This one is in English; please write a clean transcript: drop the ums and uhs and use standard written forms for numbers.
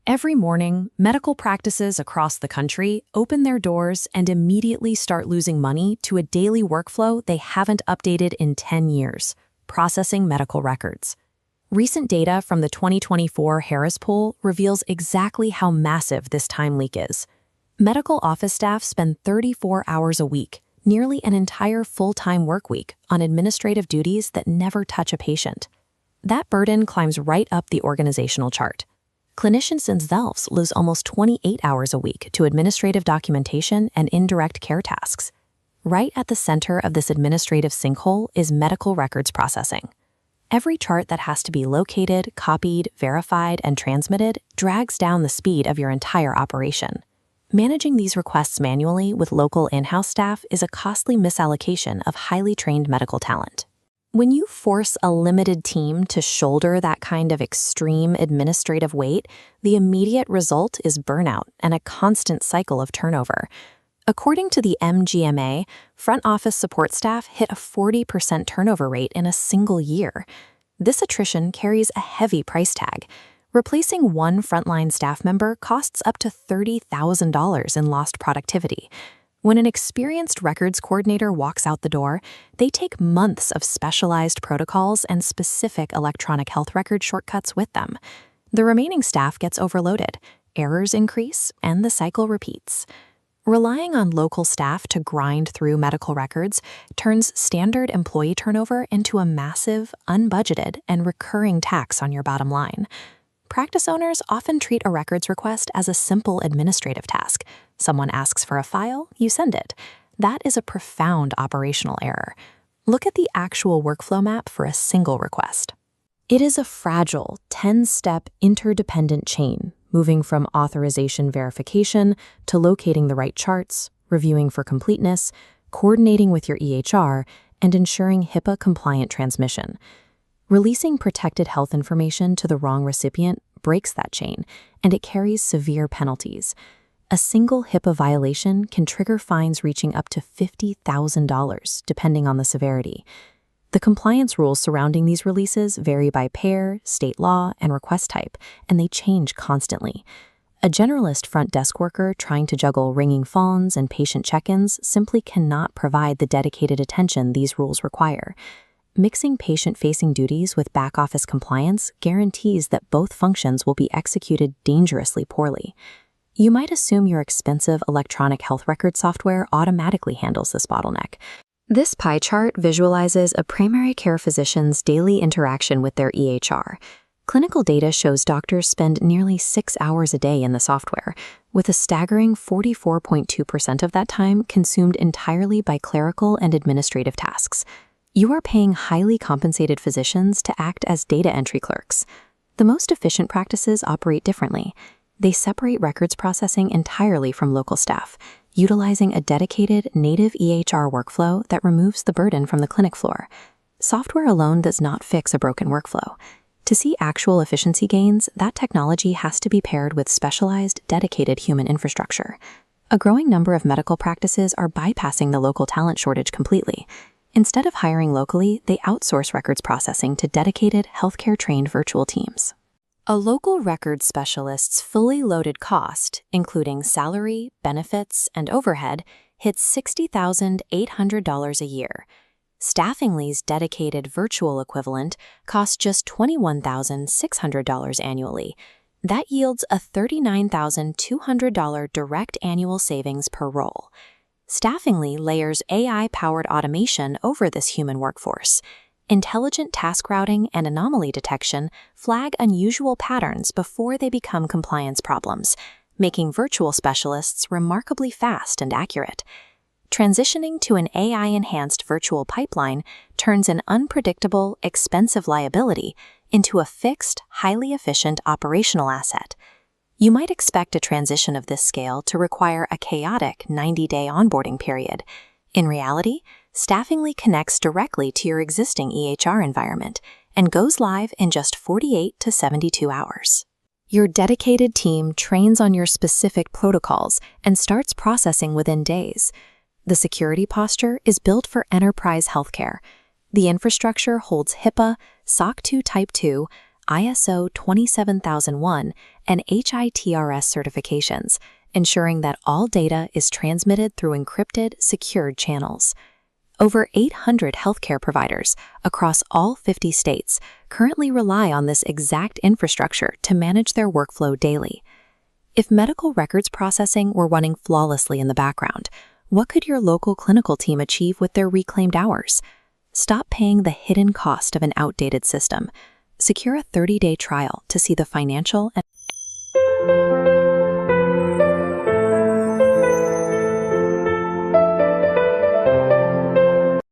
Every morning, medical practices across the country open their doors and immediately start losing money to a daily workflow they haven't updated in 10 years, processing medical records. Recent data from the 2024 Harris Poll reveals exactly how massive this time leak is. Medical office staff spend 34 hours a week, nearly an entire full-time work week, on administrative duties that never touch a patient. That burden climbs right up the organizational chart. Clinicians themselves lose almost 28 hours a week to administrative documentation and indirect care tasks. Right at the center of this administrative sinkhole is medical records processing. Every chart that has to be located, copied, verified, and transmitted drags down the speed of your entire operation. Managing these requests manually with local in-house staff is a costly misallocation of highly trained medical talent. When you force a limited team to shoulder that kind of extreme administrative weight, the immediate result is burnout and a constant cycle of turnover. According to the MGMA, front office support staff hit a 40% turnover rate in a single year. This attrition carries a heavy price tag. Replacing one frontline staff member costs up to $30,000 in lost productivity. When an experienced records coordinator walks out the door, they take months of specialized protocols and specific electronic health record shortcuts with them. The remaining staff gets overloaded, errors increase, and the cycle repeats. Relying on local staff to grind through medical records turns standard employee turnover into a massive, unbudgeted, and recurring tax on your bottom line. Practice owners often treat a records request as a simple administrative task. Someone asks for a file, you send it. That is a profound operational error. Look at the actual workflow map for a single request. It is a fragile, 10-step interdependent chain, moving from authorization verification to locating the right charts, reviewing for completeness, coordinating with your EHR, and ensuring HIPAA-compliant transmission. Releasing protected health information to the wrong recipient breaks that chain, and it carries severe penalties. A single HIPAA violation can trigger fines reaching up to $50,000, depending on the severity. The compliance rules surrounding these releases vary by payer, state law, and request type, and they change constantly. A generalist front desk worker trying to juggle ringing phones and patient check-ins simply cannot provide the dedicated attention these rules require. Mixing patient-facing duties with back-office compliance guarantees that both functions will be executed dangerously poorly. You might assume your expensive electronic health record software automatically handles this bottleneck. This pie chart visualizes a primary care physician's daily interaction with their EHR. Clinical data shows doctors spend nearly 6 hours a day in the software, with a staggering 44.2% of that time consumed entirely by clerical and administrative tasks. You are paying highly compensated physicians to act as data entry clerks. The most efficient practices operate differently. They separate records processing entirely from local staff, utilizing a dedicated native EHR workflow that removes the burden from the clinic floor. Software alone does not fix a broken workflow. To see actual efficiency gains, that technology has to be paired with specialized, dedicated human infrastructure. A growing number of medical practices are bypassing the local talent shortage completely. Instead of hiring locally, they outsource records processing to dedicated, healthcare-trained virtual teams. A local records specialist's fully loaded cost, including salary, benefits, and overhead, hits $60,800 a year. Staffingly's dedicated virtual equivalent costs just $21,600 annually. That yields a $39,200 direct annual savings per role. Staffingly layers AI-powered automation over this human workforce. Intelligent task routing and anomaly detection flag unusual patterns before they become compliance problems, making virtual specialists remarkably fast and accurate. Transitioning to an AI-enhanced virtual pipeline turns an unpredictable, expensive liability into a fixed, highly efficient operational asset. You might expect a transition of this scale to require a chaotic 90-day onboarding period. In reality, Staffingly connects directly to your existing EHR environment and goes live in just 48 to 72 hours. Your dedicated team trains on your specific protocols and starts processing within days. The security posture is built for enterprise healthcare. The infrastructure holds HIPAA, SOC 2 Type 2, ISO 27001 and HITRS certifications, ensuring that all data is transmitted through encrypted, secured channels. Over 800 healthcare providers across all 50 states currently rely on this exact infrastructure to manage their workflow daily. If medical records processing were running flawlessly in the background, what could your local clinical team achieve with their reclaimed hours? Stop paying the hidden cost of an outdated system. Secure a 30-day trial to see the financial and